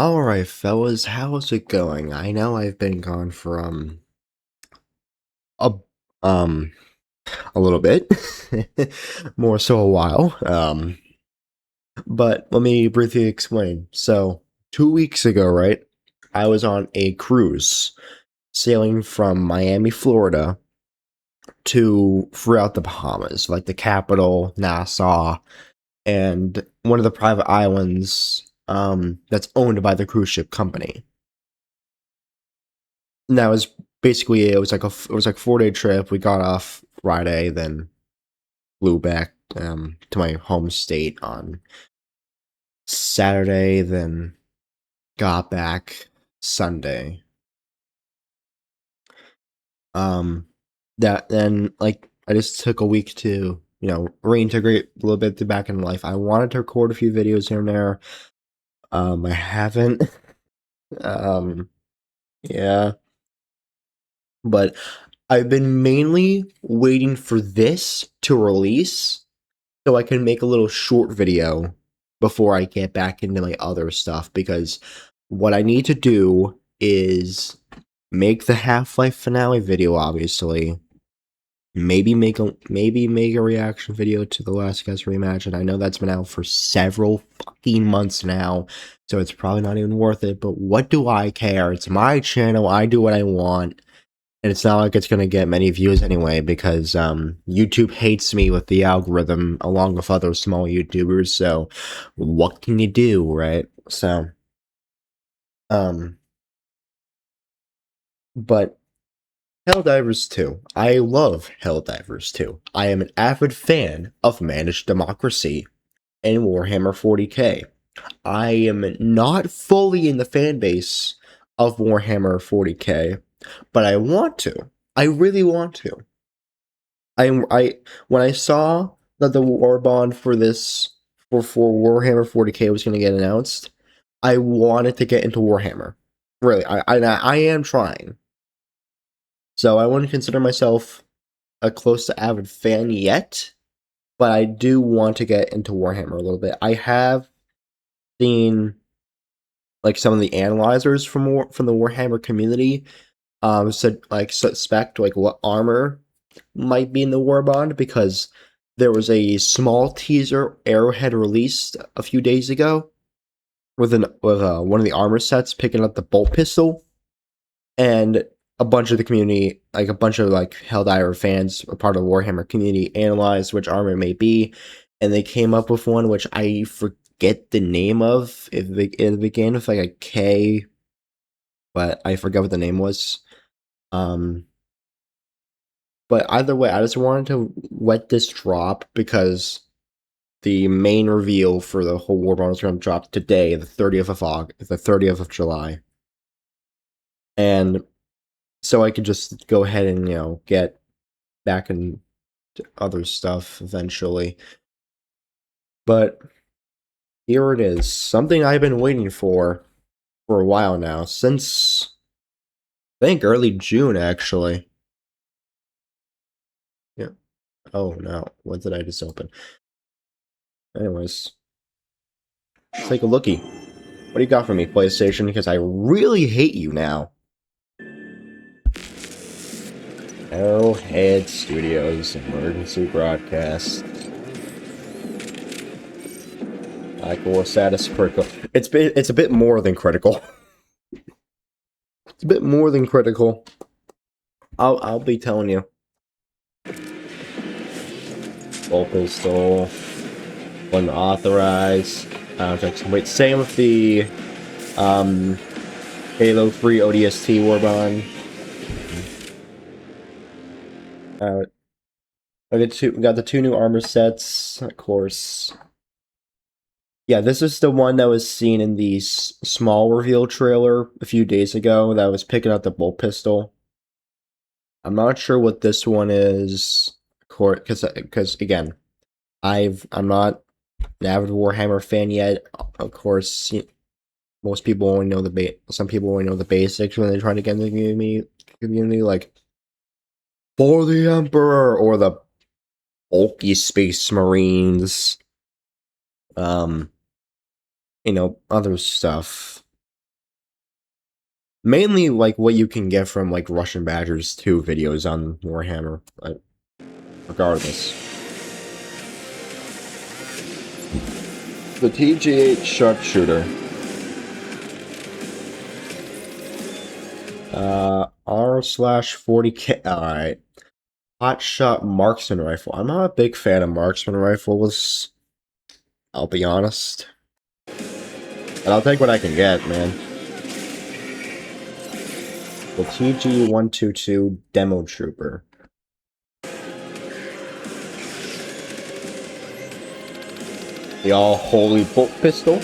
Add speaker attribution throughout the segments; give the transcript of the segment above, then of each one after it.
Speaker 1: Alright, fellas, how's it going? I know I've been gone for, a, um, a little bit. More so a while. But let me briefly explain. So, 2 weeks ago, right, I was on a cruise, sailing from Miami, Florida, to throughout the Bahamas, like the capital, Nassau, and one of the private islands, that's owned by the cruise ship company. And that was basically it. It was like 4 day trip. We got off Friday, then flew back to my home state on Saturday, then got back Sunday. Um, that then like I just took a week to reintegrate a little bit back in life. I wanted to record a few videos here and there. I haven't. um, yeah, but I've been mainly waiting for this to release so I can make a little short video before I get back into my other stuff, because what I need to do is make the Half-Life finale video, obviously. Maybe make a reaction video to The Last of Us Reimagined. I know that's been out for several fucking months now, so it's probably not even worth it, but what do I care? It's my channel, I do what I want. And it's not like it's going to get many views anyway, because YouTube hates me with the algorithm along with other small YouTubers, so what can you do, right? So, um, but Helldivers 2. I love Helldivers 2. I am an avid fan of Managed Democracy and Warhammer 40K. I am not fully in the fan base of Warhammer 40K, but I want to. I really want to. I when I saw that the war bond for Warhammer 40K was going to get announced, I wanted to get into Warhammer. Really, I am trying. So I wouldn't consider myself a close to avid fan yet, but I do want to get into Warhammer a little bit. I have seen like some of the analyzers from the Warhammer community said like suspect like what armor might be in the war bond, because there was a small teaser Arrowhead released a few days ago with one of the armor sets picking up the bolt pistol, and a bunch of the community, like a bunch of like Helldiver fans, a part of the Warhammer community, analyzed which armor it may be, and they came up with one which I forget the name of. It began with like a K, but I forget what the name was. But either way, I just wanted to let this drop because the main reveal for the whole Warbond is going to drop today, the 30th of July. And so I could just go ahead and, get back into other stuff eventually. But here it is. Something I've been waiting for a while now, since I think early June, actually. Yeah. Oh no, what did I just open? Anyways, let's take a looky. What do you got for me, PlayStation? Because I really hate you now. Arrowhead Studios emergency broadcast. Michael status critical. It's a bit more than critical. It's a bit more than critical. I'll be telling you. Full pistol. Unauthorized. Wait, same with the Halo 3 ODST Warbond. We got the two new armor sets, of course. Yeah, this is the one that was seen in the small reveal trailer a few days ago that was picking up the bolt pistol. I'm not sure what this one is, because again, I'm not an avid Warhammer fan yet. Of course, most people only know some people only know the basics when they're trying to get in the community, like for the Emperor or the bulky Space Marines, other stuff. Mainly like what you can get from like Russian Badgers 2 videos on Warhammer, but regardless. The TG8 sharpshooter. R/40K. Alright. Hotshot marksman rifle. I'm not a big fan of marksman rifles. I'll be honest. But I'll take what I can get, man. The TG122 Demo Trooper. The all-holy bolt pistol.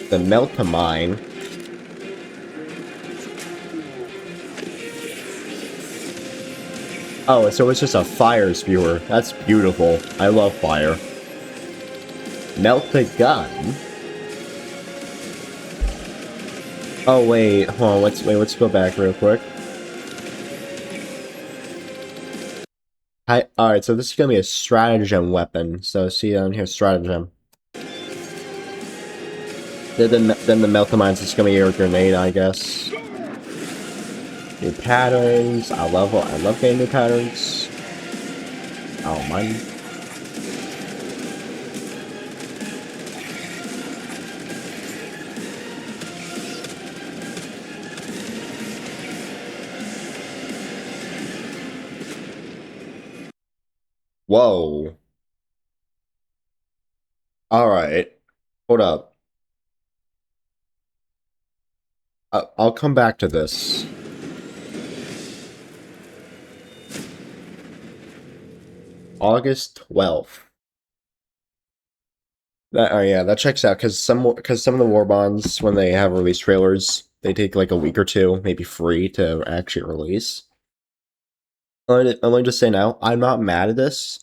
Speaker 1: The Melt-A-Mine. Oh, so it's just a fire spewer. That's beautiful. I love fire. Melt-A-Gun. Oh wait, hold on. Let's go back real quick. Alright, so this is gonna be a stratagem weapon. So see down here, stratagem. Then the Melt-A-Mine's just gonna be your grenade, I guess. New patterns. I love getting new patterns. Oh man. Whoa. Alright. Hold up. I'll come back to this. August 12th. Oh yeah, that checks out because some of the war bonds, when they have release trailers, they take like a week or two, maybe free, to actually release. I'm going to say now, I'm not mad at this.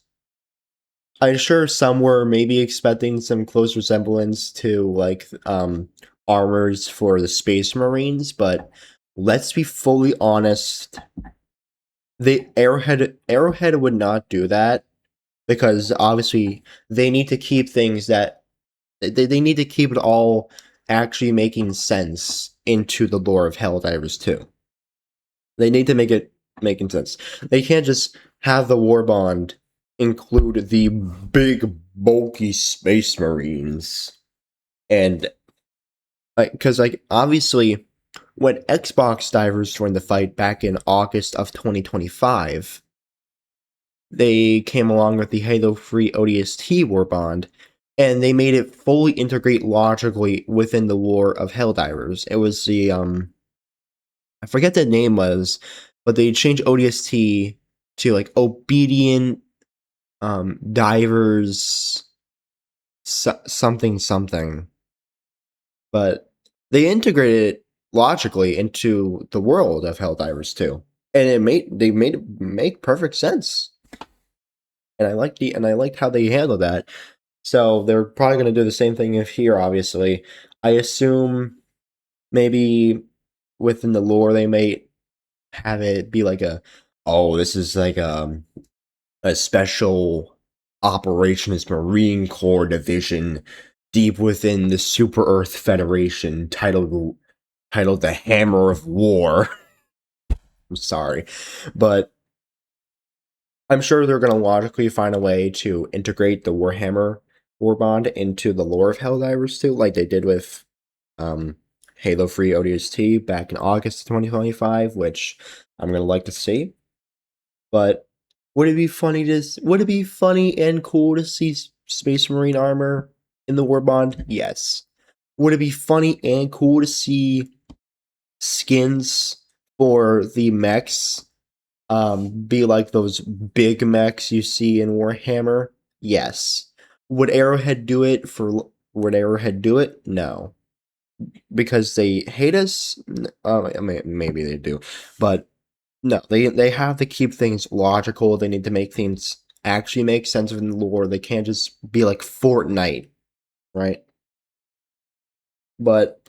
Speaker 1: I'm sure some were maybe expecting some close resemblance to like armors for the Space Marines, but let's be fully honest, the Arrowhead would not do that because obviously they need to keep things that they need to keep it all actually making sense into the lore of Helldivers 2. They need to make it making sense. They can't just have the war bond include the big bulky Space Marines and because like obviously when Xbox divers joined the fight back in August of 2025, they came along with the Halo 3 ODST warbond, and they made it fully integrate logically within the lore of Helldivers. It was the I forget the name was, but they changed ODST to like obedient divers something something. But they integrated it logically into the world of Helldivers 2. And they made it make perfect sense. And I liked how they handled that. So they're probably going to do the same thing here, obviously. I assume maybe within the lore they may have it be like this is like a special operationist Marine Corps division deep within the Super Earth Federation titled the Hammer of War. I'm sorry, but I'm sure they're going to logically find a way to integrate the Warhammer Warbond into the lore of Helldivers 2, like they did with Halo 3 ODST back in August of 2025, which I'm going to like to see. But would it be funny and cool to see Space Marine armor in the Warbond? Yes. Would it be funny and cool to see skins for the mechs be like those big mechs you see in Warhammer? Yes. Would Arrowhead do it? No. Because they hate us? I mean, maybe they do. But no, they have to keep things logical. They need to make things actually make sense in the lore. They can't just be like Fortnite, right? But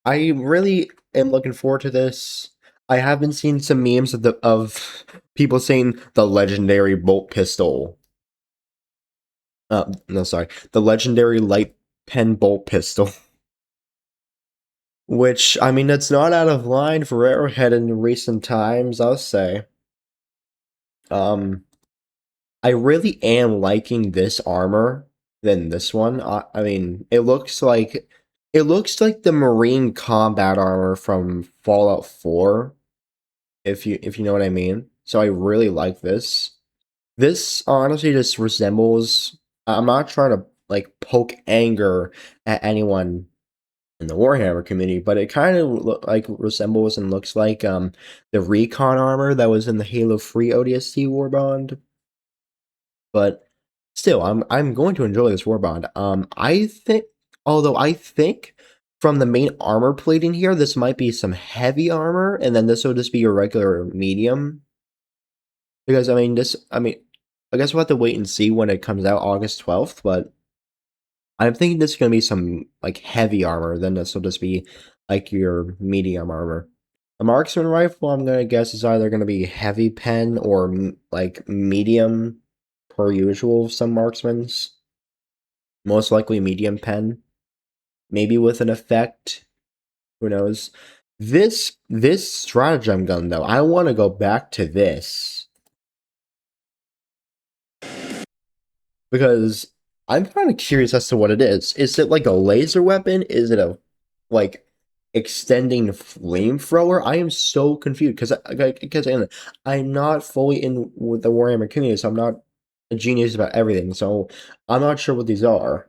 Speaker 1: I really am looking forward to this. I have been seeing some memes of people saying the legendary bolt pistol. No, sorry, the legendary light pen bolt pistol. Which, I mean, it's not out of line for Arrowhead in recent times, I'll say. Um, I really am liking this armor than this one. I mean, it looks like the Marine combat armor from Fallout 4, if you know what I mean. So I really like this. This honestly just resembles. I'm not trying to like poke anger at anyone in the Warhammer community, but it kind of like resembles and looks like the recon armor that was in the Halo 3 ODST Warbond. But still, I'm going to enjoy this Warbond. I think from the main armor plating here, this might be some heavy armor, and then this will just be your regular medium. Because I guess we'll have to wait and see when it comes out August 12th, but I'm thinking this is gonna be some like heavy armor, then this will just be like your medium armor. A marksman rifle, I'm gonna guess, is either gonna be heavy pen or like medium per usual. Some marksmans, most likely medium pen, maybe with an effect. Who knows? This stratagem gun though, I want to go back to this because I'm kind of curious as to what it is. Is it like a laser weapon? Is it a like extending flamethrower? I am so confused because I'm not fully in with the Warhammer community, so I'm not a genius about everything. So I'm not sure what these are.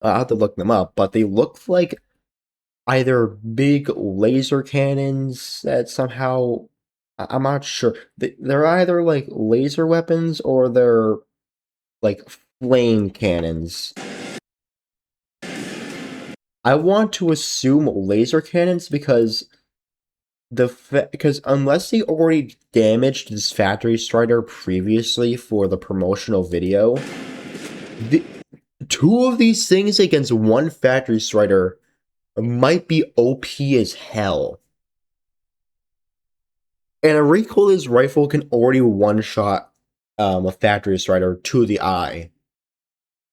Speaker 1: I'll have to look them up, but they look like either big laser cannons that somehow I'm not sure. They're either like laser weapons or they're like flame cannons. I want to assume laser cannons because unless they already damaged this factory strider previously for the promotional video, the, two of these things against one factory strider might be OP as hell. And a recoilless rifle can already one-shot a factory strider to the eye.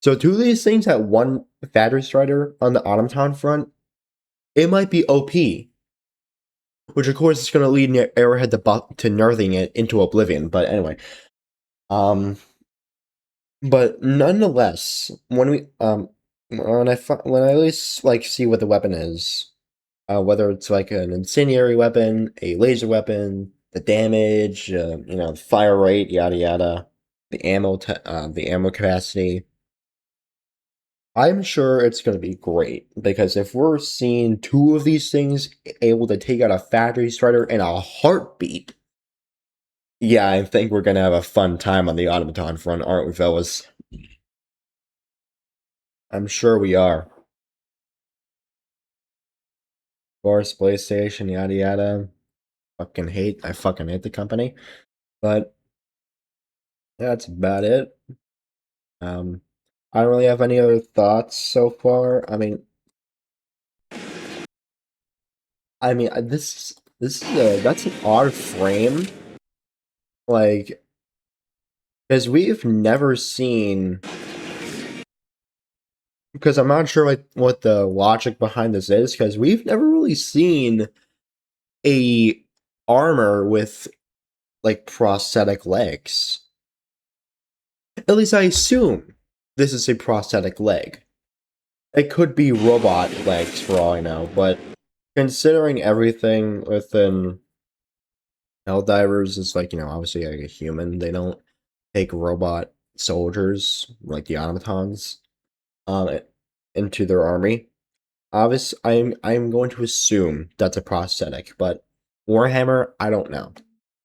Speaker 1: So two of these things at one factory strider on the automaton front, it might be OP. Which of course is going to lead Arrowhead to nerfing it into oblivion. But anyway, um, but nonetheless, when I at least like see what the weapon is, whether it's like an incendiary weapon, a laser weapon, the damage, the fire rate, yada yada, the ammo capacity. I'm sure it's going to be great because if we're seeing two of these things able to take out a factory strider in a heartbeat, yeah, I think we're going to have a fun time on the automaton front, aren't we, fellas? I'm sure we are. Of course, PlayStation, yada yada. I fucking hate the company. But that's about it. Um, I don't really have any other thoughts so far. This is that's an odd frame. Like, because we've never seen. Because I'm not sure what the logic behind this is. Because we've never really seen a armor with like prosthetic legs. At least I assume this is a prosthetic leg. It could be robot legs for all I know, but considering everything within Helldivers is like, obviously like a human, they don't take robot soldiers like the automatons um into their army. Obviously, I'm going to assume that's a prosthetic, but Warhammer, I don't know.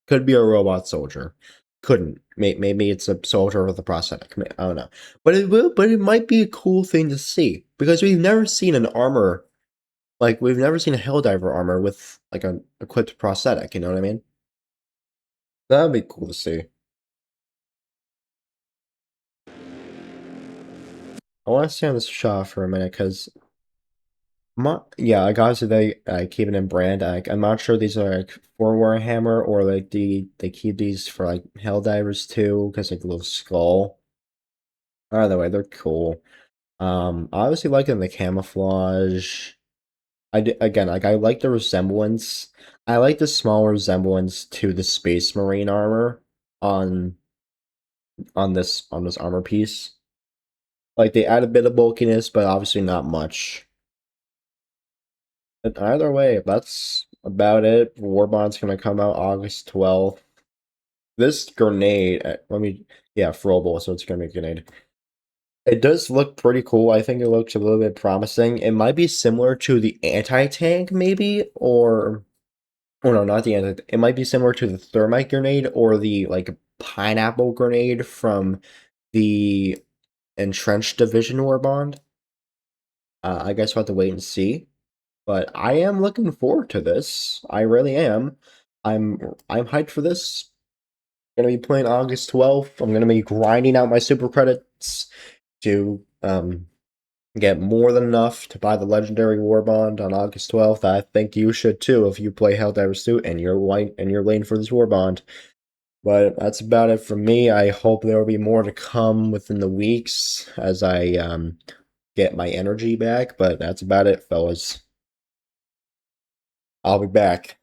Speaker 1: Could be a robot soldier. Couldn't. Maybe it's a soldier with a prosthetic. I don't know. But it might be a cool thing to see because we've never seen an armor like we've never seen a Helldiver armor with like an equipped prosthetic. You know what I mean? That'd be cool to see. I want to stay on this shot for a minute because yeah, like obviously they keep it in brand. I'm not sure these are like for Warhammer or like they keep these for like Helldivers too because like the little skull. Either way, they're cool. Obviously liking the camouflage. Again, like I like the resemblance. I like the small resemblance to the Space Marine armor on on this armor piece. Like they add a bit of bulkiness, but obviously not much. But either way, that's about it. Warbond's gonna come out August 12th. This grenade, yeah, throwable, so it's gonna be a grenade. It does look pretty cool. I think it looks a little bit promising. It might be similar to the anti-tank, maybe, or no, not the anti. It might be similar to the thermite grenade or the like pineapple grenade from the entrenched division war bond. I guess we'll have to wait and see. But I am looking forward to this. I really am. I'm hyped for this. Gonna be playing August 12th. I'm gonna be grinding out my super credits to get more than enough to buy the legendary war bond on August 12th. I think you should too if you play Helldivers 2 and you're lane for this war bond. But that's about it from me. I hope there will be more to come within the weeks as I get my energy back. But that's about it, fellas. I'll be back.